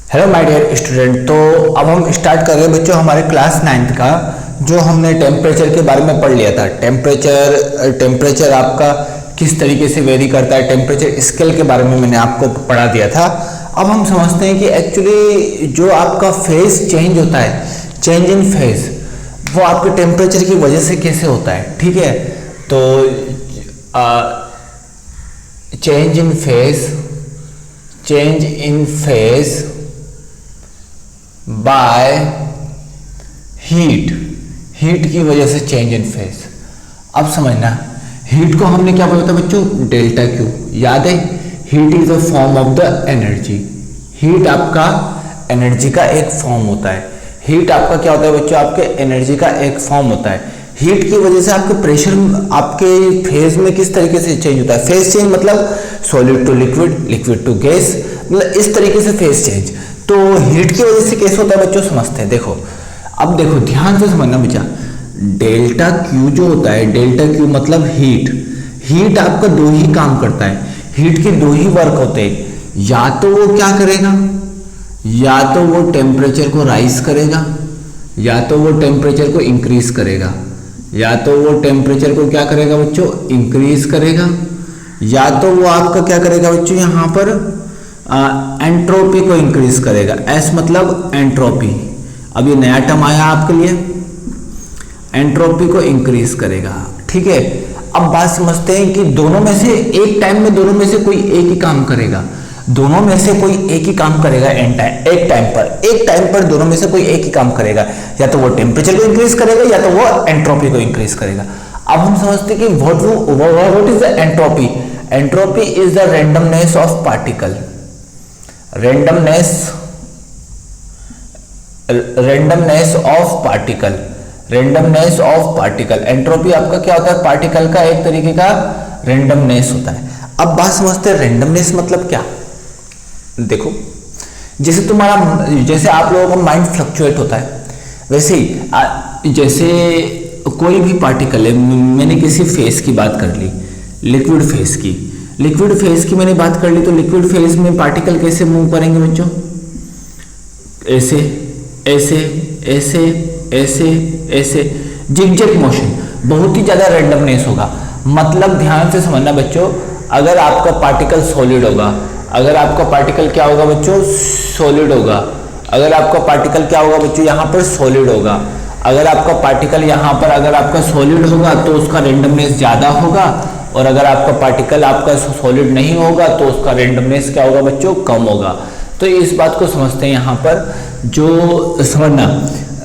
Hello my dear student. तो अब हम स्टार्ट कर रहे हैं बच्चों हमारे क्लास 9th का, जो हमने टेम्परेचर के बारे में पढ़ लिया था। टेम्परेचर आपका किस तरीके से वेरी करता है, टेम्परेचर स्केल के बारे में मैंने आपको पढ़ा दिया था। अब हम समझते हैं कि एक्चुअली जो आपका फेज चेंज होता है, चेंज इन फेज, वो आपके टेम्परेचर की वजह से कैसे होता है। ठीक है, तो change in phase by heat की वजह से चेंज इन फेज। अब समझना, हीट को हमने क्या बोला था बच्चों, डेल्टा क्यू। याद है, heat is a form of the energy. Heat आपका एनर्जी का एक फॉर्म होता है। हीट आपका क्या होता है बच्चों, आपके एनर्जी का एक फॉर्म होता है। हीट की वजह से आपके प्रेशर आपके फेज में किस तरीके से चेंज होता है। फेज चेंज मतलब solid to liquid, liquid to gas, मतलब इस तरीके से फेज चेंज। तो हीट की वजह से कैसे होता है बच्चों, समझते हैं। देखो, अब देखो ध्यान से समझना बच्चा, डेल्टा क्यू जो होता है, डेल्टा क्यू मतलब हीट। हीट आपका दो ही काम करता है, हीट के दो ही वर्क होते हैं। या तो वो क्या करेगा, या तो वो टेम्परेचर को राइज करेगा, या तो वो टेम्परेचर को इंक्रीज करेगा, या तो वो टेम्परेचर को क्या करेगा बच्चों, इंक्रीज करेगा, या तो वो आपका क्या करेगा बच्चों, यहाँ पर एंट्रोपी को इंक्रीज करेगा। एस मतलब एंट्रोपी, अब ये नया टर्म आया आपके लिए, एंट्रोपी को इंक्रीज करेगा। ठीक है, अब बात समझते हैं कि दोनों में से एक टाइम में दोनों में से कोई एक ही काम करेगा। दोनों में से कोई एक ही काम करेगा एक टाइम पर दोनों में से कोई एक ही काम करेगा। या तो वो टेम्परेचर को इंक्रीज करेगा, या तो वो एंट्रोपी को इंक्रीज करेगा। अब हम समझते हैं कि what is the entropy. Entropy is the randomness of particle. Randomness of particle. Entropy आपका क्या होता है, पार्टिकल का एक तरीके का रैंडमनेस होता है। अब बात समझते हैं, रैंडमनेस मतलब क्या। देखो, जैसे आप लोगों का माइंड फ्लक्चुएट होता है, वैसे ही जैसे कोई भी पार्टिकल है, मैंने किसी फेस की बात कर ली, लिक्विड फेस की मैंने बात कर ली, तो लिक्विड फेस में पार्टिकल कैसे मूव करेंगे बच्चों, ऐसे ऐसे ऐसे ऐसे ऐसे, जिगजैग मोशन, बहुत ही ज्यादा रैंडमनेस होगा। मतलब ध्यान से समझना बच्चों, अगर आपका पार्टिकल सॉलिड होगा, अगर आपका पार्टिकल क्या होगा बच्चों, सॉलिड होगा, अगर आपका पार्टिकल क्या होगा बच्चों, यहाँ पर सॉलिड होगा, अगर आपका पार्टिकल यहाँ पर अगर आपका सॉलिड होगा तो उसका रैंडमनेस ज्यादा होगा, और अगर आपका पार्टिकल आपका सॉलिड नहीं होगा तो उसका रैंडमनेस क्या होगा बच्चों, कम होगा। तो इस बात को समझते हैं यहाँ पर, जो समझना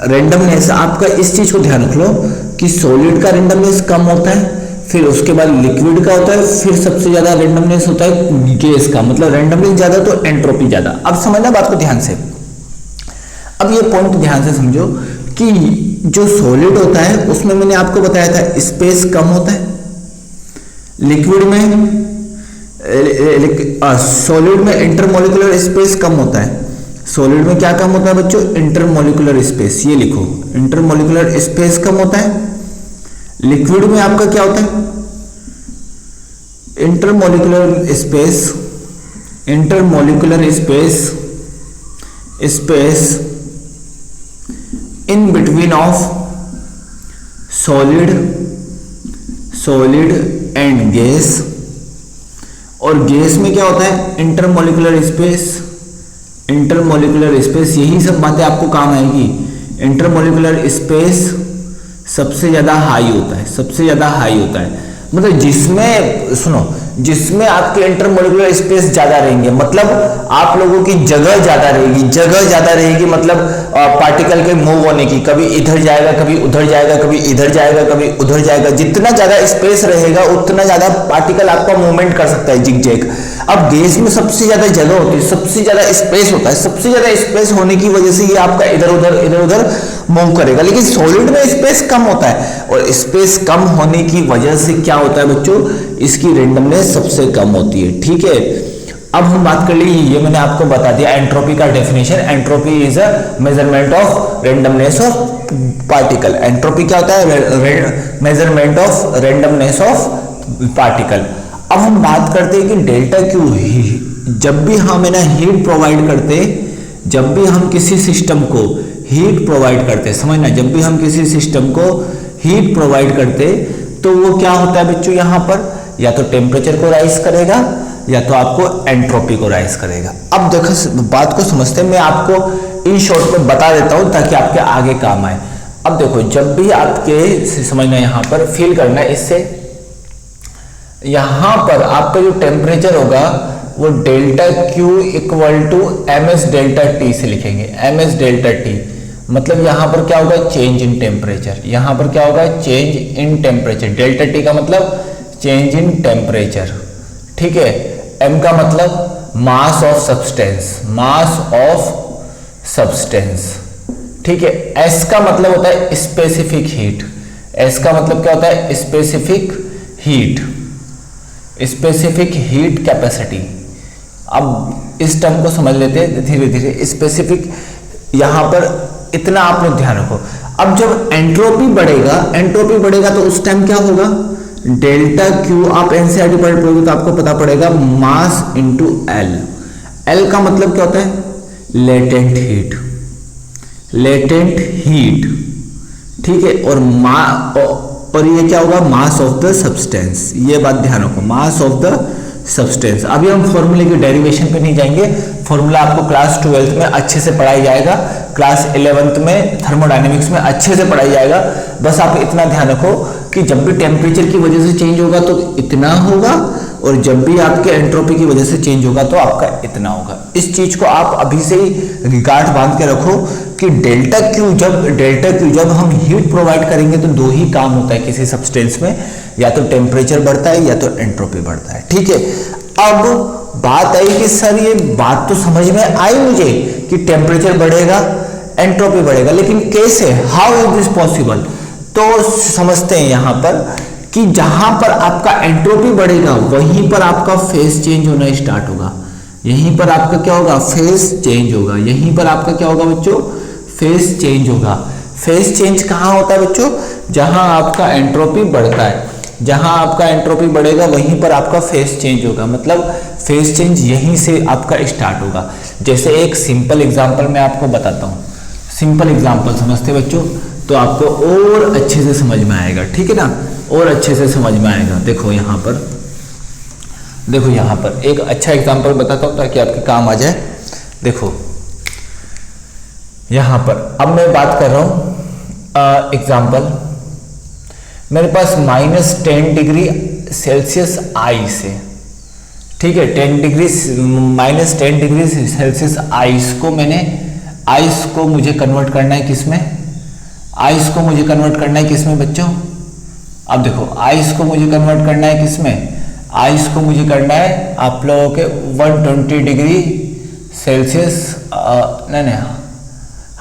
रैंडमनेस आपका, इस चीज को ध्यान रख लो कि सॉलिड का रैंडमनेस कम होता है, फिर उसके बाद लिक्विड का होता है, फिर सबसे ज्यादा रैंडमनेस होता है गैस का। मतलब रैंडमनेस ज्यादा तो एंट्रोपी ज्यादा। अब समझना बात को ध्यान से। अब ये पॉइंट ध्यान से समझो कि जो सॉलिड होता है उसमें मैंने आपको बताया था स्पेस कम होता है, लिक्विड में सॉलिड में इंटरमोलिकुलर स्पेस कम होता है। सॉलिड में क्या कम होता है बच्चों, इंटरमोलिकुलर स्पेस, ये लिखो, इंटरमोलिकुलर स्पेस कम होता है। लिक्विड में आपका क्या होता है, intermolecular space in between of solid and gas. और गैस में क्या होता है, इंटरमोलिकुलर स्पेस। यही सब बातें आपको काम आएगी। इंटरमोलिकुलर स्पेस सबसे ज्यादा हाई होता है, मतलब जिसमें आपके इंटरमोलिकुलर स्पेस ज्यादा रहेंगे, मतलब आप लोगों की जगह ज्यादा रहेगी, मतलब पार्टिकल के मूव होने की, कभी इधर जाएगा, कभी उधर जाएगा, कभी इधर जाएगा, कभी उधर जाएगा। जितना ज्यादा स्पेस रहेगा उतना ज्यादा पार्टिकल आपका मूवमेंट कर सकता है, जिगजैग। अब गैस में सबसे ज्यादा जगह होती है, सबसे ज्यादा स्पेस होता है, सबसे ज्यादा स्पेस होने की वजह से ये आपका इधर उधर मूव करेगा। लेकिन सॉलिड में स्पेस कम होता है, और स्पेस कम होने की वजह से क्या होता है बच्चों, इसकी रैंडमनेस सबसे कम होती है। ठीक है, अब हम बात कर ली, ये मैंने आपको बता दिया एंट्रोपी का definition. Entropy is a measurement of randomness of particle. Entropy क्या होता है, measurement of randomness of particle. अब हम बात करते हैं कि डेल्टा क्यू, जब भी हम हीट प्रोवाइड करते जब भी हम किसी सिस्टम को हीट प्रोवाइड करते, समझना, जब भी हम किसी सिस्टम को हीट प्रोवाइड करते तो वो क्या होता है बच्चों, यहां पर या तो टेम्परेचर को राइज करेगा या तो आपको एंट्रोपी को राइज करेगा। अब देखो बात को समझते हैं, मैं आपको इन शॉर्ट में बता देता हूं ताकि आपके आगे काम आए। अब देखो, जब भी आपके समझना, यहां पर फील करना है, इससे यहां पर आपका जो टेम्परेचर होगा वो delta Q equal to M S delta T से लिखेंगे। एम एस डेल्टा टी मतलब यहां पर क्या होगा, चेंज इन टेम्परेचर। यहां पर क्या होगा, change in temperature. Delta T का मतलब चेंज इन टेम्परेचर, ठीक है। एम का मतलब mass of substance, mass of substance, ठीक है। एस का मतलब होता है स्पेसिफिक हीट। एस का मतलब क्या होता है, specific heat, specific heat capacity. अब इस टर्म को समझ लेते हैं धीरे धीरे। स्पेसिफिक, यहां पर इतना आप लोग ध्यान रखो। अब जब एंट्रोपी बढ़ेगा, एंट्रोपी बढ़ेगा तो उस टाइम क्या होगा, डेल्टा क्यू, आप एनसीईआरटी पढ़ोगे तो आपको पता पड़ेगा मास इंटू एल। एल का मतलब क्या होता है, लेटेंट हीट, लेटेंट हीट, ठीक है। और ये क्या होगा, मास ऑफ द सब्सटेंस। ये बात ध्यान रखो, मास ऑफ द सब्सटेंस। अभी हम फॉर्मूले की डेरिवेशन पे नहीं जाएंगे, फॉर्मूला आपको क्लास 12th में अच्छे से पढ़ाया जाएगा, क्लास 11th में थर्मोडायनेमिक्स में अच्छे से पढ़ाया जाएगा। बस आप इतना ध्यान रखो कि जब भी टेम्परेचर की वजह से चेंज होगा तो इतना होगा, और जब भी आपके एंट्रोपी की वजह से चेंज होगा तो आपका इतना होगा। इस चीज को आप अभी से ही गांठ बांध के रखो कि डेल्टा क्यू जब हम हीट प्रोवाइड करेंगे तो दो ही काम होता है किसी सब्सटेंस में, या तो टेम्परेचर बढ़ता है या तो एंट्रोपी बढ़ता है, ठीक है। अब बात आई कि सर ये बात तो समझ में आई मुझे कि टेम्परेचर बढ़ेगा एंट्रोपी बढ़ेगा, लेकिन कैसे, हाउ इज दिस पॉसिबल। तो समझते हैं यहां पर कि जहां पर आपका एंट्रोपी बढ़ेगा वहीं पर आपका फेज चेंज होना स्टार्ट होगा। यहीं पर आपका क्या होगा, फेज चेंज होगा। यहीं पर आपका क्या होगा बच्चों, फेज चेंज होगा। फेज चेंज कहां होता है बच्चों, जहां आपका एंट्रोपी बढ़ता है। जहां आपका एंट्रोपी बढ़ेगा वहीं पर आपका फेज चेंज होगा, मतलब फेज चेंज यहीं से आपका स्टार्ट होगा। जैसे एक सिंपल एग्जांपल मैं आपको बताता हूं, सिंपल एग्जांपल समझते बच्चों तो आपको और अच्छे से समझ में आएगा, ठीक है ना, और अच्छे से समझ में आएगा। देखो यहां पर एक अच्छा एग्जांपल बताता हूं ताकि आपके काम आ जाए। देखो यहां पर अब मैं बात कर रहा हूं एग्जांपल, मेरे पास -10 डिग्री सेल्सियस आइस है, ठीक है। -10 डिग्री सेल्सियस आइस को आइस को मुझे कन्वर्ट करना है किसमें, आइस को मुझे कन्वर्ट करना है किसमें बच्चों। अब देखो आइस को मुझे कन्वर्ट करना है किसमें, आइस को मुझे करना है आप लोगों के 120 डिग्री सेल्सियस, नहीं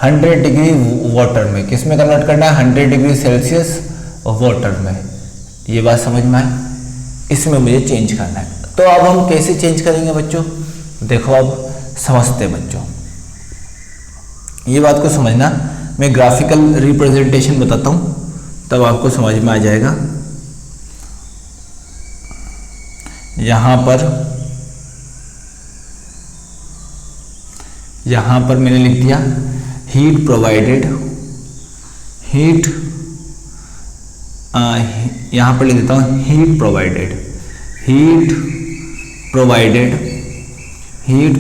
100 डिग्री वाटर में। किसमें कन्वर्ट करना है, 100 डिग्री सेल्सियस वाटर में। ये बात समझ में आए, इसमें मुझे चेंज करना है। तो अब हम कैसे चेंज करेंगे बच्चों, देखो अब समझते हैं बच्चों, ये बात को समझना। मैं ग्राफिकल रिप्रेजेंटेशन बताता हूं तब आपको समझ में आ जाएगा। यहां पर मैंने लिख दिया हीट प्रोवाइडेड, यहां पर लिख देता हूं हीट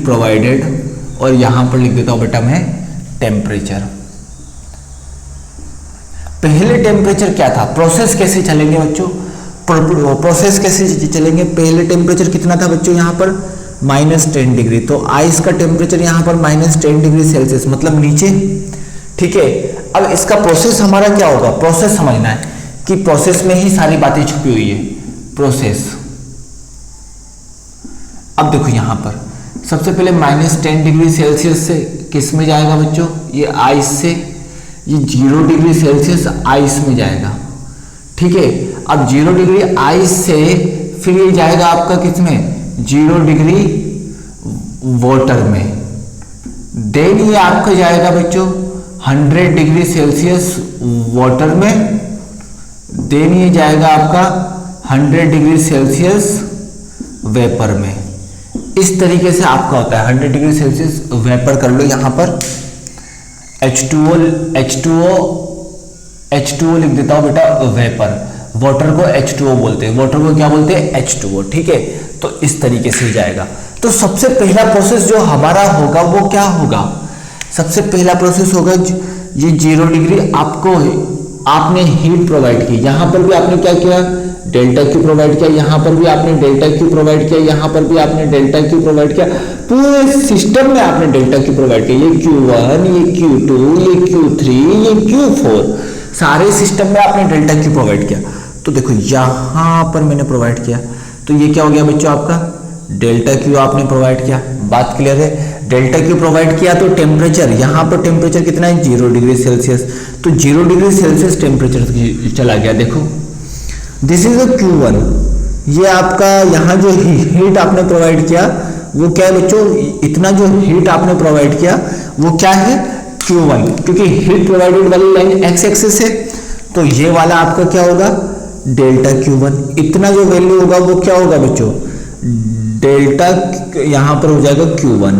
प्रोवाइडेड, और यहां पर लिख देता हूं बेटा मैं टेम्परेचर। पहले टेम्परेचर क्या था, प्रोसेस कैसे चलेंगे बच्चों, प्रोसेस कैसे चलेंगे। पहले टेम्परेचर कितना था बच्चों, यहां पर -10 डिग्री, तो आइस का टेम्परेचर यहां पर -10 डिग्री सेल्सियस मतलब नीचे, ठीक है। अब इसका प्रोसेस हमारा क्या होगा, प्रोसेस समझना है कि प्रोसेस में ही सारी बातें छुपी हुई है, प्रोसेस। अब देखो यहां पर सबसे पहले -10 डिग्री सेल्सियस से किस में जाएगा बच्चों, ये आइस से, ये 0 डिग्री सेल्सियस आइस में जाएगा, ठीक है। अब 0 डिग्री आइस से फिर ये जाएगा आपका किसमें, 0 डिग्री वाटर में। देन ये आपका जाएगा बच्चों 100 डिग्री सेल्सियस वाटर में। देन ये जाएगा आपका 100 डिग्री सेल्सियस वेपर में। इस तरीके से आपका होता है 100 डिग्री सेल्सियस वेपर कर लो यहाँ पर H2O लिख देता हूँ बेटा वेपर, वाटर को H2O बोलते हैं, वाटर को क्या बोलते हैं H2O, ठीक है। तो इस तरीके से जाएगा। तो सबसे पहला प्रोसेस जो हमारा होगा वो क्या होगा, सबसे पहला प्रोसेस होगा ये 0 डिग्री आपने हीट प्रोवाइड की, यहां पर भी आपने क्या किया डेल्टा क्यू प्रोवाइड किया, यहां पर भी आपने डेल्टा क्यू प्रोवाइड किया, यहां पर भी आपने डेल्टा क्यू प्रोवाइड किया, पूरे सिस्टम में आपने डेल्टा क्यू प्रोवाइड किया, ये Q1 ये Q2 ये Q3 ये Q4, सारे सिस्टम में आपने डेल्टा क्यू प्रोवाइड किया। तो देखो यहां पर मैंने प्रोवाइड किया, तो ये क्या हो गया बच्चों आपका डेल्टा क्यू आपने प्रोवाइड किया। बात क्लियर है, डेल्टा क्यू प्रोवाइड किया तो टेम्परेचर, यहां पर टेम्परेचर कितना है 0 डिग्री सेल्सियस, तो 0 डिग्री सेल्सियस टेम्परेचर चला गया। देखो दिस इज अ Q1, ये आपका यहाँ जो हीट आपने प्रोवाइड किया वो क्या है बच्चों, इतना जो हीट आपने प्रोवाइड किया वो क्या है Q1, क्योंकि हीट प्रोवाइडेड वाली लाइन x एक्सिस है, तो ये वाला आपका क्या होगा डेल्टा Q1, इतना जो वैल्यू होगा वो क्या होगा बच्चों डेल्टा, यहां पर हो जाएगा Q1,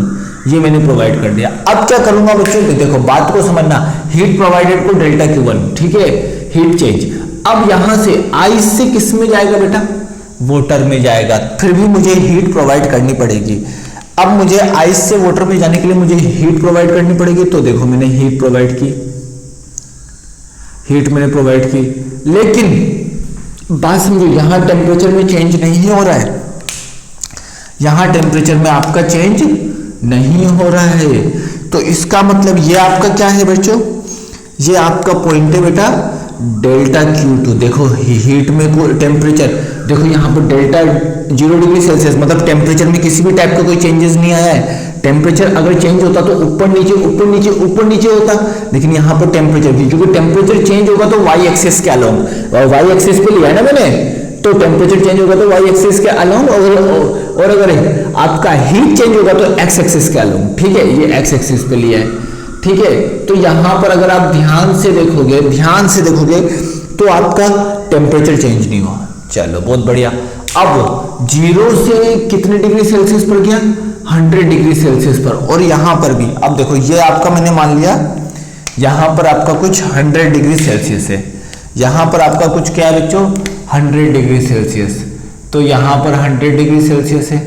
ये मैंने प्रोवाइड कर दिया। अब क्या करूंगा बच्चों, देखो बात को समझना, हीट प्रोवाइडेड को डेल्टा Q1, ठीक है, हीट चेंज। अब यहां से आइस से किस में जाएगा बेटा, वाटर में जाएगा, फिर भी मुझे हीट प्रोवाइड करनी पड़ेगी। अब मुझे आइस से वाटर में जाने के लिए मुझे हीट प्रोवाइड करनी पड़ेगी, तो देखो मैंने हीट प्रोवाइड की, हीट मैंने प्रोवाइड की, लेकिन बात समझो यहां टेम्परेचर में चेंज नहीं हो रहा है, यहां टेम्परेचर में आपका चेंज नहीं हो रहा है, तो इसका मतलब ये आपका क्या है बच्चों, ये आपका पॉइंट है बेटा डेल्टा Q2। देखो हीट में टेम्परेचर, देखो यहाँ पर डेल्टा 0 डिग्री सेल्सियस मतलब टेम्परेचर में किसी भी टाइप का कोई चेंजेस नहीं आया है। टेम्परेचर अगर चेंज होता तो ऊपर नीचे ऊपर नीचे ऊपर नीचे होता, लेकिन यहाँ पर टेम्परेचर भी, क्योंकि टेम्परेचर चेंज होगा तो वाई एक्सिस के अलोंग, और वाई एक्सिस पे लिया है ना मैंने, तो टेम्परेचर चेंज होगा तो वाई एक्सिस के अलोंग, और अगर आपका हीट चेंज होगा तो एक्स एक्सिस के अलोंग, ठीक है, ये एक्स एक्सिस पे लिया है, ठीक है। तो यहां पर अगर आप ध्यान से देखोगे तो आपका टेम्परेचर चेंज नहीं हुआ। चलो बहुत बढ़िया। अब 0 से कितने डिग्री सेल्सियस पर गया 100 डिग्री सेल्सियस पर, और यहां पर भी अब देखो ये आपका मैंने मान लिया यहां पर आपका कुछ 100 डिग्री सेल्सियस है, यहां पर आपका कुछ क्या है बच्चों 100 डिग्री सेल्सियस, तो यहां पर 100 डिग्री सेल्सियस है,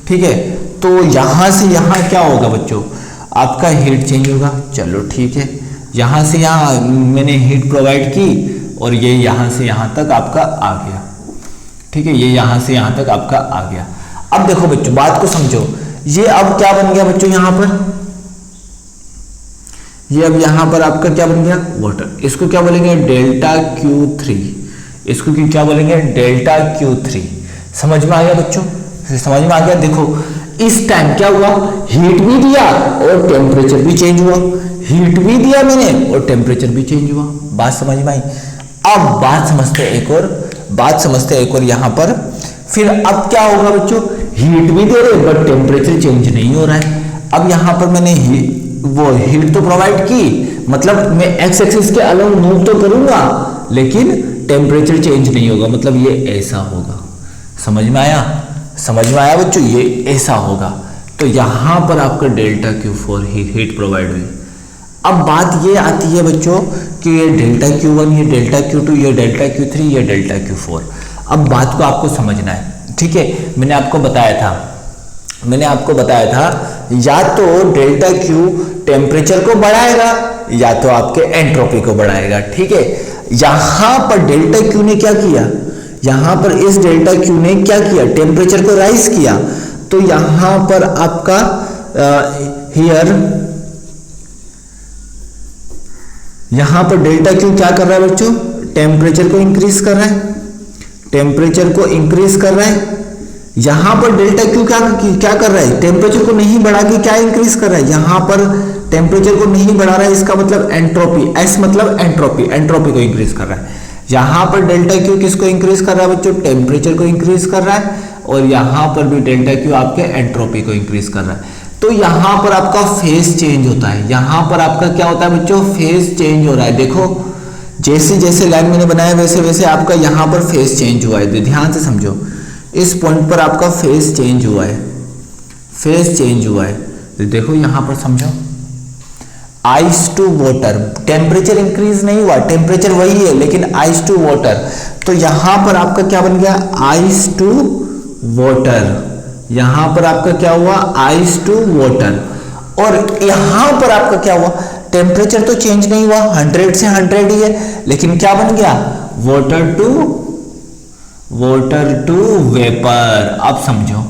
ठीक है। तो यहां से यहां क्या होगा बच्चों आपका हीट चेंज होगा। चलो ठीक है, यहां से यहां मैंने हीट प्रोवाइड की और ये यहां से यहां तक आपका आ गया, ठीक है, ये यहां से यहां तक आपका आ गया। अब देखो बच्चों बात को समझो, ये अब क्या बन गया बच्चों यहां पर, ये अब यहां पर आपका क्या बन गया वाटर, इसको क्या बोलेंगे डेल्टा Q3, इसको क्या बोलेंगे डेल्टा Q3। समझ में आ गया बच्चों, समझ में आ गया। देखो इस टाइम क्या हुआ, हीट भी दिया और टेम्परेचर भी चेंज हुआ, हीट भी दिया मैंने और टेम्परेचर भी चेंज हुआ। बात समझ में आई। अब बात समझते हैं एक और यहां पर, फिर अब क्या होगा बच्चों, हीट भी दे रहे बट टेम्परेचर चेंज नहीं हो रहा है। अब यहां पर मैंने वो हीट तो प्रोवाइड की, मतलब मैं एक्स एक्सिस के अलोंग मूव तो करूंगा लेकिन टेम्परेचर चेंज नहीं होगा, मतलब ये ऐसा होगा। समझ में आया बच्चों, ये ऐसा होगा। तो यहां पर आपका डेल्टा Q4 हीट प्रोवाइड हुई। अब बात ये आती है बच्चों कि ये डेल्टा Q1, ये डेल्टा Q2, ये डेल्टा Q3, ये डेल्टा Q4। अब बात को आपको समझना है, ठीक है। मैंने आपको बताया था या तो डेल्टा Q टेम्परेचर को बढ़ाएगा या तो आपके एंट्रोपी को बढ़ाएगा, ठीक है। यहां पर डेल्टा Q ने क्या किया, यहां पर इस डेल्टा Q ने क्या किया, टेम्परेचर को राइज किया। तो यहां पर आपका यहां पर डेल्टा Q क्या कर रहा है बच्चों, टेम्परेचर को इंक्रीज कर रहा है, यहां पर डेल्टा Q क्या कर रहा है, टेम्परेचर को नहीं बढ़ा के क्या इंक्रीज कर रहा है, यहां पर टेम्परेचर को नहीं बढ़ा रहा है, इसका मतलब एंट्रोपी, एस मतलब एंट्रोपी को इंक्रीज कर रहा है। यहां पर डेल्टा Q किसको इंक्रीज कर रहा है बच्चों, टेम्परेचर को इंक्रीज कर रहा है, और यहां पर भी डेल्टा Q आपके एंट्रोपी को इंक्रीज कर रहा है। तो यहां पर आपका फेज चेंज होता है, यहां पर आपका क्या होता है बच्चों, फेज चेंज हो रहा है। देखो जैसे जैसे लाइन मैंने बनाया वैसे वैसे आपका यहां पर फेज चेंज हुआ है, ध्यान से समझो, इस पॉइंट पर आपका फेज चेंज हुआ है, फेज चेंज हुआ है। तो देखो यहां पर समझो, ice to water, temperature increase नहीं हुआ, टेम्परेचर वही है लेकिन आइस टू वाटर। तो यहां पर आपका क्या बन गया, आइस टू वाटर। यहां पर आपका क्या हुआ, आइस टू वाटर। और यहां पर आपका क्या हुआ, टेम्परेचर तो चेंज नहीं हुआ, 100 से 100 ही है, लेकिन क्या बन गया, वाटर टू वेपर। अब समझो,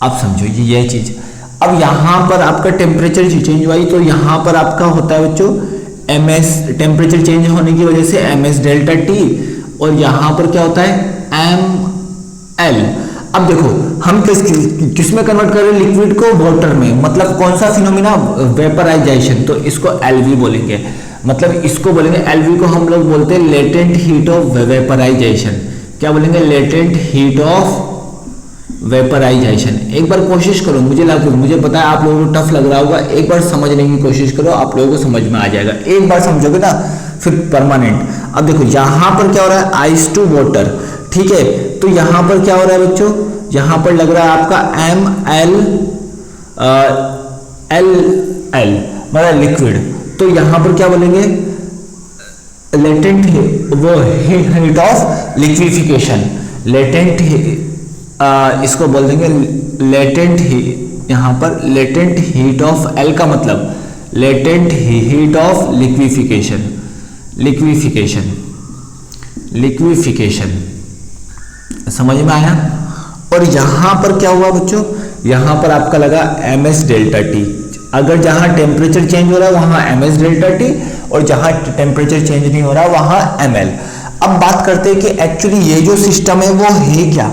अब समझो ये चीज। अब यहां पर आपका टेम्परेचर चेंज हुआ, तो यहां पर आपका होता है बच्चों ms, टेम्परेचर चेंज होने की वजह से ms डेल्टा टी, और यहां पर क्या होता है ml। अब देखो हम किस में कन्वर्ट कर रहे हैं, लिक्विड को वाटर में, मतलब कौन सा फिनोमिना, वेपराइजेशन। तो इसको एलवी बोलेंगे, मतलब इसको बोलेंगे एलवी को हम लोग बोलते हैं लेटेंट हीट ऑफ वेपराइजेशन। क्या बोलेंगे, लेटेंट हीट ऑफ वेपराइजेशन। एक बार कोशिश करो, मुझे पता है आप लोगों को टफ लग रहा होगा, एक बार समझने की कोशिश करो, आप लोगों को समझ में आ जाएगा। एक बार समझोगे ना फिर परमानेंट। अब देखो यहां पर क्या हो रहा है, आइस टू वाटर, ठीक है। तो यहां पर क्या हो रहा है बच्चों, यहां पर लग रहा है आपका ml LL मतलब लिक्विड। तो यहां पर क्या बोलेंगे, लेटेंट वो हीट ऑफ लिक्विफिकेशन, लेटेंट इसको बोल देंगे लेटेंट हीट। यहां पर लेटेंट हीट ऑफ एल का मतलब latent heat of liquefaction, liquefaction समझ में आया। और यहां पर क्या हुआ बच्चों, यहां पर आपका लगा ms डेल्टा टी। अगर जहां टेम्परेचर चेंज हो रहा है वहां ms डेल्टा टी, और जहां टेम्परेचर चेंज नहीं हो रहा वहां ml। अब बात करते हैं कि एक्चुअली ये जो सिस्टम है वो है क्या,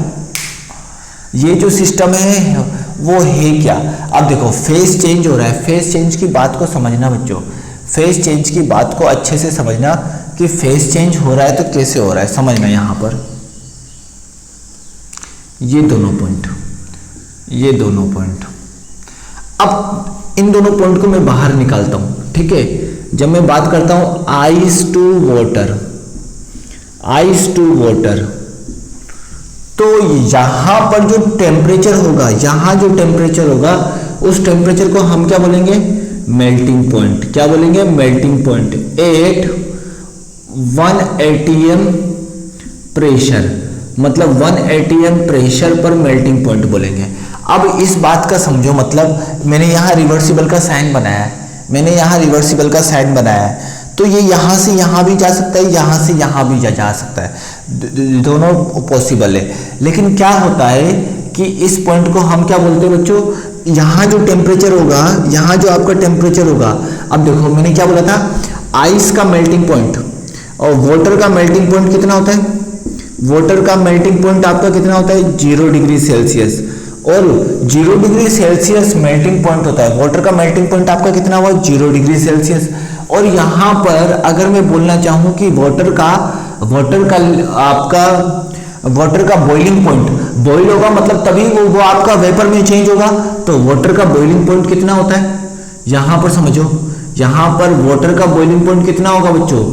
ये जो सिस्टम है वो है क्या। अब देखो फेज चेंज हो रहा है, फेज चेंज की बात को समझना बच्चों, फेज चेंज की बात को अच्छे से समझना कि फेज चेंज हो रहा है तो कैसे हो रहा है, समझना। यहां पर ये दोनों पॉइंट, ये दोनों पॉइंट, अब इन दोनों पॉइंट को मैं बाहर निकालता हूं, ठीक है। जब मैं बात करता हूं ice to water, ice to water, तो यहां पर जो टेम्परेचर होगा, यहां जो टेम्परेचर होगा उस टेम्परेचर को हम क्या बोलेंगे, मेल्टिंग पॉइंट। क्या बोलेंगे, melting point at 1 atm pressure, मतलब 1 atm प्रेशर पर मेल्टिंग पॉइंट बोलेंगे। अब इस बात का समझो, मतलब मैंने यहाँ रिवर्सिबल का साइन बनाया है, मैंने यहाँ रिवर्सिबल का साइन बनाया है, तो ये यहाँ से यहाँ भी जा सकता है, यहाँ से यहाँ भी जा सकता है, दोनों पॉसिबल है। लेकिन क्या होता है कि इस पॉइंट को हम क्या बोलते हैं बच्चों, यहाँ जो टेम्परेचर होगा, यहाँ जो आपका टेम्परेचर होगा, अब देखो मैंने क्या बोला था, आइस का मेल्टिंग पॉइंट और वाटर का मेल्टिंग पॉइंट कितना होता है, वाटर का मेल्टिंग पॉइंट आपका कितना होता है 0 डिग्री सेल्सियस, और 0 डिग्री सेल्सियस मेल्टिंग पॉइंट होता है। वाटर का मेल्टिंग पॉइंट आपका कितना हुआ 0 डिग्री सेल्सियस। और यहाँ पर अगर मैं बोलना चाहूँ कि वाटर का बॉइलिंग पॉइंट, बॉइल होगा मतलब तभी वो आपका वेपर में चेंज होगा, तो वाटर का बॉइलिंग पॉइंट कितना होता है, यहाँ पर समझो, यहाँ पर वाटर का बॉइलिंग पॉइंट कितना होगा बच्चों,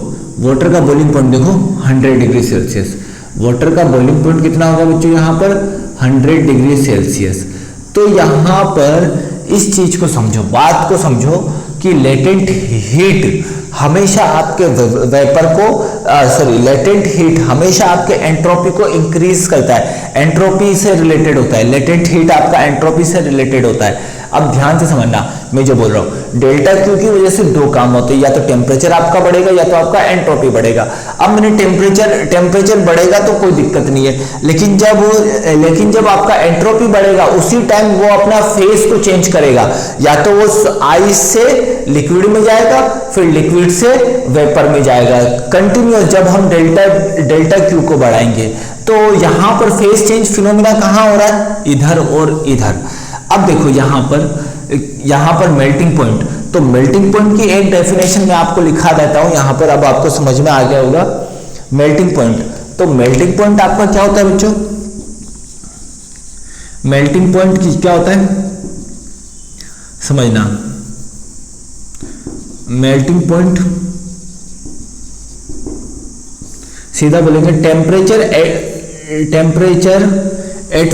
वाटर का बॉइलिंग पॉइंट देखो 100 डिग्री सेल्सियस, वाटर का बॉइलिंग पॉइंट कितना होगा बच्चों यहाँ पर 100 डिग्री सेल्सियस। तो यहाँ पर इस चीज को समझो, बात को समझो कि लेटेंट हीट हमेशा आपके वेपर को लेटेंट हीट हमेशा आपके एंट्रोपी को इंक्रीज करता है, एंट्रोपी से रिलेटेड होता है, लेटेंट हीट आपका एंट्रोपी से रिलेटेड होता है। अब ध्यान से समझना मैं जो बोल रहा हूं, डेल्टा क्यू की वजह से दो काम होते हैं, या तो टेम्परेचर आपका बढ़ेगा या तो आपका एंट्रोपी बढ़ेगा। अब मैंने टेम्परेचर बढ़ेगा तो कोई दिक्कत नहीं है, लेकिन जब आपका एंट्रोपी बढ़ेगा उसी टाइम वो अपना फेस को चेंज करेगा, या तो वो आइस से लिक्विड में जाएगा फिर लिक्विड से वेपर में जाएगा कंटिन्यूअस, जब हम डेल्टा क्यू को बढ़ाएंगे। तो यहां पर फेस चेंज फिनोमिना कहां हो रहा है, इधर और इधर। अब देखो यहां पर मेल्टिंग पॉइंट, तो मेल्टिंग पॉइंट की एक डेफिनेशन मैं आपको लिखा देता हूं यहां पर, अब आपको समझ में आ गया होगा मेल्टिंग पॉइंट। तो मेल्टिंग पॉइंट आपका क्या होता है बच्चों, मेल्टिंग पॉइंट की क्या होता है समझना, मेल्टिंग पॉइंट सीधा बोलेंगे temperature at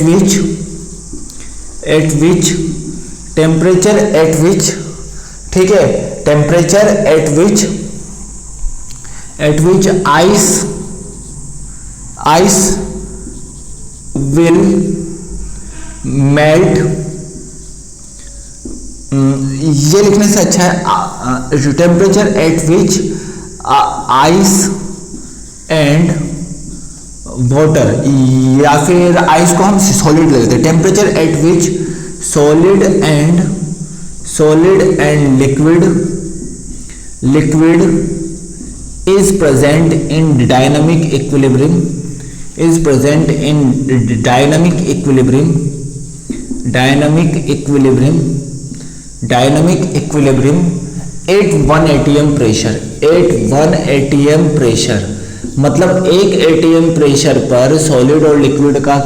at which temperature at which, ठीक है, temperature at which ice will melt, ये लिखने से अच्छा है temperature at which ice and water, या फिर आइस को हम सॉलिड ले लेते हैं, temperature at which solid and liquid is present in dynamic equilibrium, at 1 atm pressure, मतलब 1 atm प्रेशर पर सॉलिड और लिक्विड का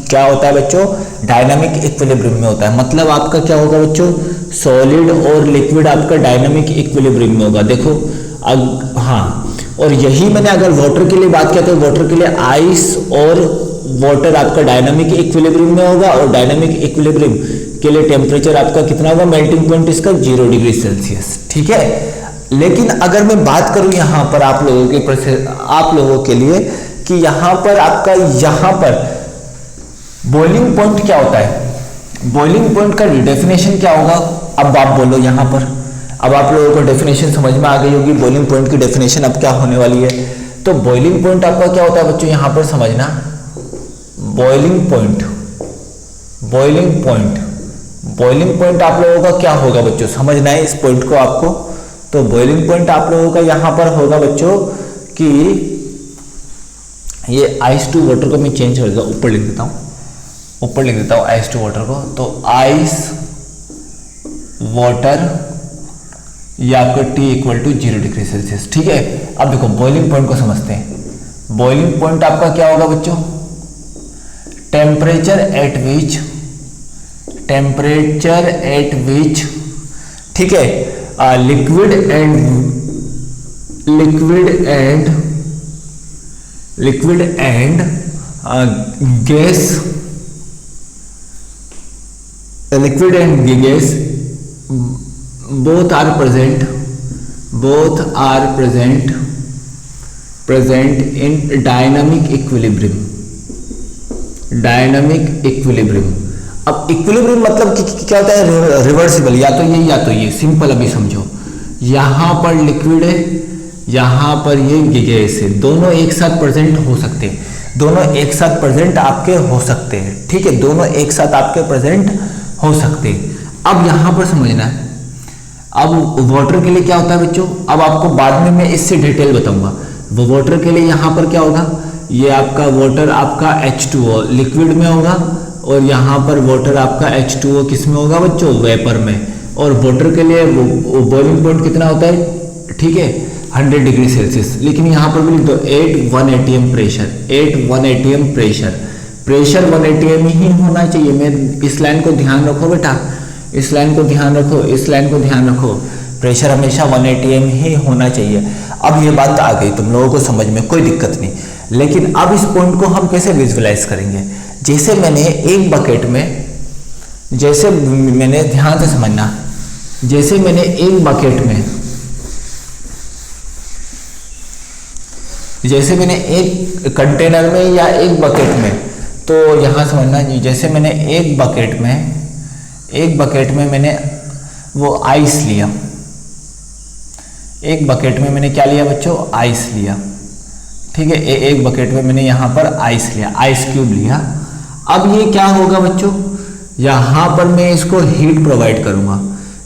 क्या होता है बच्चों, डायनामिक इक्विलिब्रियम में होता है। मतलब आपका क्या होगा बच्चों, सॉलिड और लिक्विड आपका डायनामिक इक्विलिब्रियम में होगा। देखो हाँ, और यही मैंने अगर वाटर के लिए बात किया तो वाटर के लिए आइस और वाटर आपका डायनामिक इक्विलिब्रियम में होगा, और डायनामिक इक्विलिब्रियम के लिए टेम्परेचर आपका कितना होगा, मेल्टिंग पॉइंट इसका 0 डिग्री सेल्सियस, ठीक है। लेकिन अगर मैं बात करूं यहां पर आप लोगों के लिए कि यहां पर आपका यहां पर बॉइलिंग पॉइंट क्या होता है, बॉइलिंग पॉइंट का डेफिनेशन क्या होगा, अब आप बोलो यहां पर। अब आप लोगों को डेफिनेशन समझ में आ गई होगी, बॉइलिंग पॉइंट की डेफिनेशन अब क्या होने वाली है। तो बॉइलिंग पॉइंट आपका क्या होता है बच्चों, यहां पर समझना, बॉइलिंग पॉइंट आप लोगों का क्या होगा बच्चों, समझना है इस पॉइंट को आपको। तो बॉइलिंग पॉइंट आप लोगों का यहां पर होगा बच्चों कि ये आइस टू वाटर को मैं चेंज कर देता हूं, ऊपर लिख देता हूं आइस टू वाटर को। तो आइस वाटर ये आपका T equal to 0 degree Celsius, ठीक है। अब देखो बॉइलिंग पॉइंट को समझते हैं। बॉइलिंग पॉइंट आपका क्या होगा बच्चों, टेम्परेचर एट विच, ठीक है, liquid and gas both are present in dynamic equilibrium। अब इक्विलिब्रियम मतलब क्या होता है, रिवर्सिबल, या तो ये सिंपल अभी समझो। यहां पर लिक्विड है, यहां पर ये गैस है, दोनों एक साथ प्रेजेंट हो सकते हैं, दोनों एक साथ प्रेजेंट आपके हो सकते हैं, ठीक है, दोनों एक साथ आपके प्रेजेंट हो सकते हैं। अब यहां पर समझना है, अब वाटर के लिए क्या होता है बच्चों, अब आपको बाद में मैं इससे डिटेल बताऊंगा। वो वाटर के लिए यहां पर क्या होगा, ये आपका वाटर आपका H2O लिक्विड में होगा, और यहां पर वाटर आपका H2O किस में होगा बच्चों, वेपर में। और वाटर के लिए बॉइलिंग पॉइंट कितना होता है, ठीक है, 100 डिग्री सेल्सियस। लेकिन यहां पर भी लिख दो 8 1 atm प्रेशर 1 atm ही होना चाहिए। मैं इस लाइन को ध्यान रखो बेटा, इस लाइन को ध्यान रखो, प्रेशर हमेशा 1 atm ही होना चाहिए। अब ये बात आ गई तुम लोगों को समझ में, कोई दिक्कत नहीं। लेकिन अब इस पॉइंट को हम कैसे विजुअलाइज करेंगे, जैसे मैंने एक बकेट में, जैसे मैंने ध्यान से समझना, जैसे मैंने एक बकेट में, जैसे मैंने एक कंटेनर में या एक बकेट में, तो यहां समझना, जैसे मैंने एक बकेट में मैंने वो आइस लिया, एक बकेट में मैंने क्या लिया बच्चों, आइस लिया, ठीक है, एक बकेट में मैंने यहां पर आइस लिया, आइस क्यूब लिया। अब ये क्या होगा बच्चों, यहां पर मैं इसको हीट प्रोवाइड करूंगा,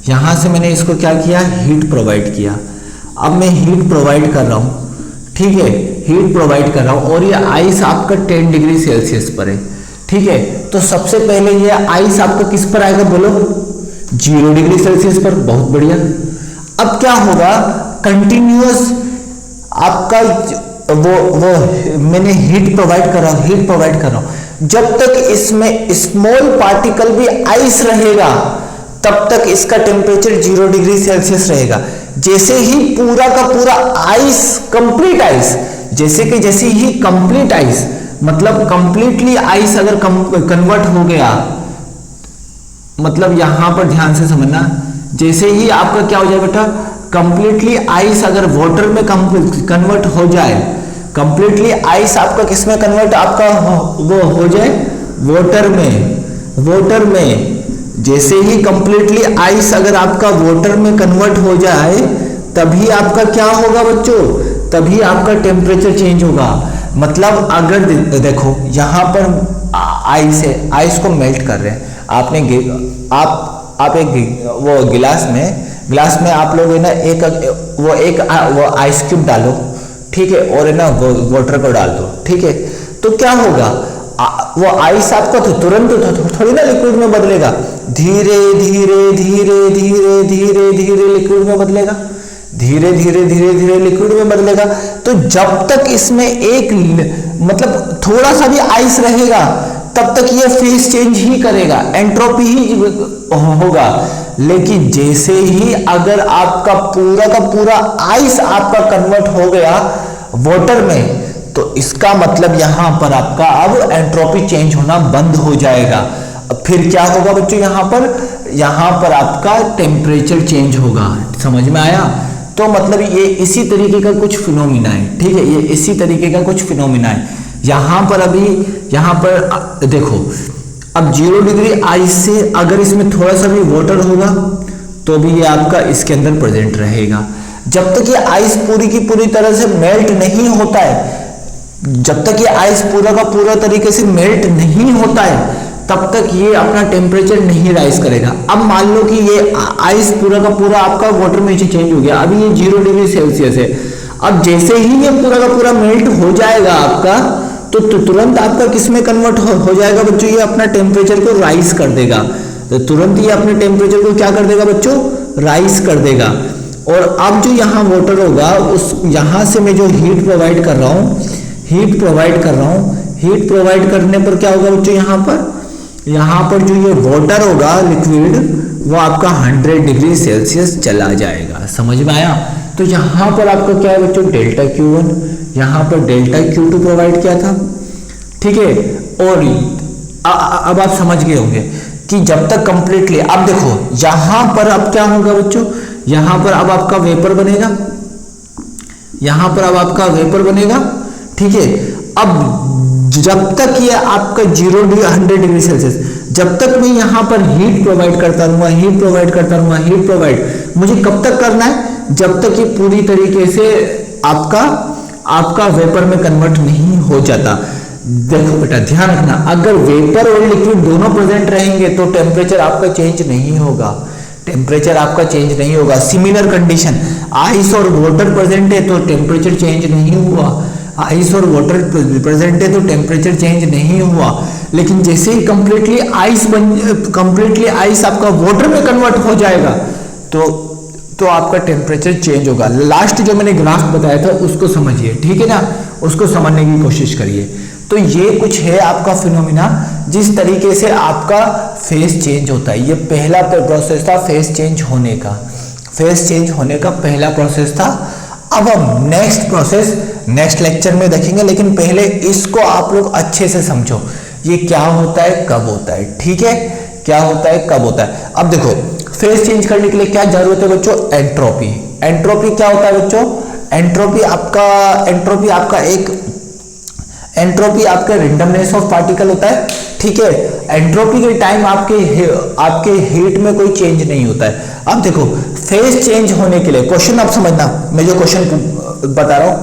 यहां से मैंने इसको क्या किया, हीट प्रोवाइड किया। अब मैं हीट प्रोवाइड कर रहा हूं, ठीक है, हीट प्रोवाइड कर रहा हूं, और ये आइस आपका 10 डिग्री सेल्सियस पर है, ठीक है। तो सबसे पहले ये आइस आपका किस पर आएगा बोलो, 0 डिग्री सेल्सियस पर, बहुत बढ़िया। अब क्या होगा, कंटिन्यूअस आपका वो मैंने हीट प्रोवाइड कर रहा हूं, जब तक इसमें स्मॉल पार्टिकल भी आइस रहेगा तब तक इसका टेम्परेचर 0 डिग्री सेल्सियस रहेगा। जैसे ही पूरा का पूरा आइस, कंप्लीट आइस, जैसे ही कंप्लीट आइस, मतलब कंप्लीटली आइस अगर कन्वर्ट हो गया, मतलब यहां पर ध्यान से समझना, जैसे ही आपका क्या हो जाए बेटा, कंप्लीटली आइस अगर वाटर में कन्वर्ट हो जाए, कंप्लीटली आइस आपका किस में कन्वर्ट आपका वो हो जाए, वाटर में। वाटर में जैसे ही कंप्लीटली आइस अगर आपका वाटर में कन्वर्ट हो जाए, तभी आपका क्या होगा बच्चों, तभी आपका टेम्परेचर चेंज होगा। मतलब अगर देखो यहां पर आइस है, आइस को मेल्ट कर रहे हैं आपने, आप एक वो गिलास में आप लोग है ना एक वो आइस क्यूब डालो, ठीक है, और है ना वो वाटर को डाल दो, ठीक है, तो क्या होगा, वो आइस आपका तो तुरंत थोड़ी ना लिक्विड में बदलेगा, धीरे धीरे धीरे धीरे धीरे धीरे लिक्विड में बदलेगा, धीरे धीरे धीरे धीरे लिक्विड में बदलेगा। तो जब तक इसमें एक मतलब थोड़ा सा भी आइस रहेगा, तब तक ये फेस चेंज ही करेगा, एंट्रोपी ही होगा। लेकिन जैसे ही अगर आपका पूरा का पूरा आइस आपका कन्वर्ट हो गया वाटर में, तो इसका मतलब यहां पर आपका अब एंट्रोपी चेंज होना बंद हो जाएगा। फिर क्या होगा बच्चों, यहां पर आपका टेम्परेचर चेंज होगा। समझ में आया? तो मतलब ये इसी तरीके का कुछ फिनोमिना है, ठीक है, ये इसी तरीके का कुछ फिनोमिना है। यहां पर देखो, अब 0 डिग्री आइस से अगर इसमें थोड़ा सा भी वाटर होगा तो भी ये आपका इसके अंदर प्रेजेंट रहेगा। जब तक ये आइस पूरी की पूरी तरह से मेल्ट नहीं होता है, जब तक ये आइस पूरा का पूरा तरीके से मेल्ट नहीं होता है, तब तक ये अपना टेम्परेचर नहीं राइज करेगा। अब मान लो कि ये आइस पूरा का पूरा आपका वाटर में चेंज हो गया, अभी ये 0 डिग्री सेल्सियस है। अब जैसे ही ये पूरा का पूरा मेल्ट हो जाएगा आपका, तो तुरंत आपका किस में कन्वर्ट हो जाएगा बच्चों, ये अपना टेम्परेचर को राइज कर देगा। तो तुरंत ये अपने टेम्परेचर को क्या कर देगा बच्चों, राइज कर देगा। और अब जो यहाँ वाटर होगा, उस यहाँ से मैं जो हीट प्रोवाइड कर रहा हूँ, हीट प्रोवाइड करने पर क्या होगा बच्चों, यहाँ पर जो ये वाटर होगा लिक्विड, वो आपका 100 डिग्री सेल्सियस चला जाएगा। समझ में आया? तो यहाँ पर आपका क्या है बच्चों, डेल्टा Q1, यहाँ पर डेल्टा Q2 प्रोवाइड किया था, ठीक है। और अब आप समझ गए होंगे कि जब तक कंप्लीटली, अब देखो यहाँ पर अब क्या होगा बच्चों, यहाँ पर अब आपका वेपर बनेगा, यहाँ पर अब आपका वेपर बनेगा, ठीक है। अब जब तक ये आपका 100 डिग्री सेल्सियस, जब तक मैं यहाँ पर हीट प्रोवाइड करता रहूंगा, मुझे कब तक करना है, जब तक ये पूरी तरीके से आपका वेपर में कन्वर्ट नहीं हो जाता। देखो बेटा ध्यान रखना, अगर वेपर और लिक्विड दोनों प्रेजेंट रहेंगे तो टेम्परेचर आपका चेंज नहीं होगा, सिमिलर कंडीशन, आइस और वाटर प्रेजेंट है तो टेम्परेचर चेंज नहीं हुआ, आइस और वाटर प्रेजेंट है तो टेम्परेचर चेंज नहीं हुआ। लेकिन जैसे ही कंप्लीटली आइस आपका वाटर में कन्वर्ट हो जाएगा, तो आपका टेम्परेचर चेंज होगा। लास्ट जो मैंने ग्राफ बताया था उसको समझिए, ठीक है ना, उसको समझने की कोशिश करिए। तो ये कुछ है आपका फिनोमिना, जिस तरीके से आपका फेस चेंज होता है। ये पहला प्रोसेस था फेस चेंज होने का पहला प्रोसेस था। अब हम नेक्स्ट लेक्चर में देखेंगे, लेकिन पहले इसको आप लोग अच्छे से समझो, ये क्या होता है, कब होता है, ठीक है, क्या होता है, कब होता है। अब देखो फेस चेंज करने के लिए क्या जरूरत है बच्चों, एंट्रोपी क्या होता है बच्चों, एंट्रोपी आपका रेंडमनेस ऑफ पार्टिकल होता है, ठीक है। एंट्रोपी के टाइम आपके हीट में कोई चेंज नहीं होता है। अब देखो फेस चेंज होने के लिए, क्वेश्चन आप समझना, मैं जो क्वेश्चन बता रहा हूं,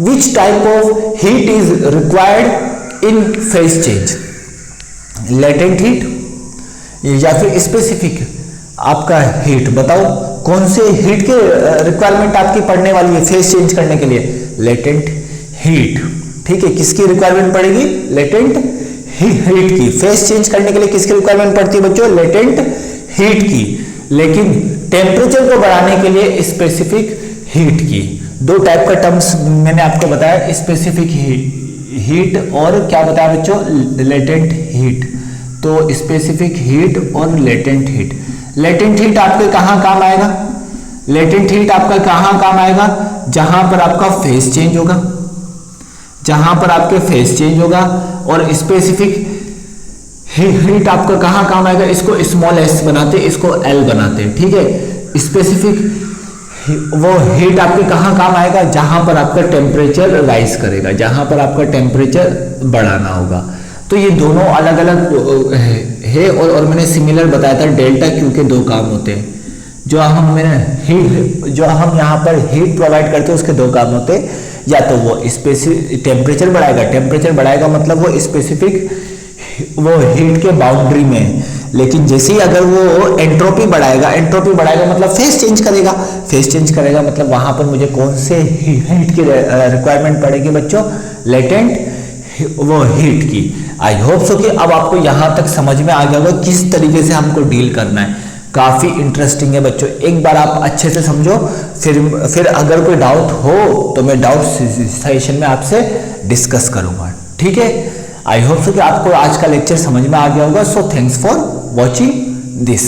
which type of heat is required in face change, latent heat या फिर स्पेसिफिक आपका हीट, बताओ कौन से हीट के रिक्वायरमेंट आपकी पड़ने वाली है फेस चेंज करने के लिए, लेटेंट हीट, ठीक है। किसकी रिक्वायरमेंट पड़ेगी, लेटेंट हीट की। फेस चेंज करने के लिए किसकी रिक्वायरमेंट पड़ती है बच्चों, लेटेंट हीट की। लेकिन टेम्परेचर को बढ़ाने के लिए स्पेसिफिक हीट की। दो टाइप का टर्म्स मैंने आपको बताया, स्पेसिफिक हीट और क्या बताया बच्चों, लेटेंट हीट। तो स्पेसिफिक हीट और लेटेंट हीट। लेटेंट हीट आपके कहां काम आएगा, लेटेंट हीट आपका कहां काम आएगा, जहां पर आपका फेस चेंज होगा, जहां पर आपके फेस चेंज होगा। और स्पेसिफिक हीट आपका कहाँ काम आएगा, इसको स्मॉल एस बनाते, इसको एल बनाते, ठीक है। स्पेसिफिक वो हीट आपके कहाँ काम आएगा, जहां पर आपका टेम्परेचर राइज करेगा, जहां पर आपका टेम्परेचर बढ़ाना होगा। तो ये दोनों अलग अलग है और मैंने सिमिलर बताया था, डेल्टा क्यू के दो काम होते हैं। जो हम यहाँ पर हीट प्रोवाइड करते हैं उसके दो काम होते हैं, या तो वो स्पेसिफिक टेम्परेचर बढ़ाएगा मतलब वो स्पेसिफिक वो हीट के बाउंड्री में, लेकिन जैसे ही अगर वो एंट्रोपी बढ़ाएगा मतलब फेस चेंज करेगा मतलब वहां पर मुझे कौन से हीट की रिक्वायरमेंट पड़ेगी बच्चों, लेटेंट वो हीट की। आई होप सो कि अब आपको यहां तक समझ में आ गया होगा किस तरीके से हमको डील करना है। काफी इंटरेस्टिंग है बच्चों, एक बार आप अच्छे से समझो, फिर अगर कोई डाउट हो तो मैं डाउट सेशन में आपसे डिस्कस करूंगा, ठीक है। आई होप सो कि आपको आज का लेक्चर समझ में आ गया होगा। So thanks for watching this.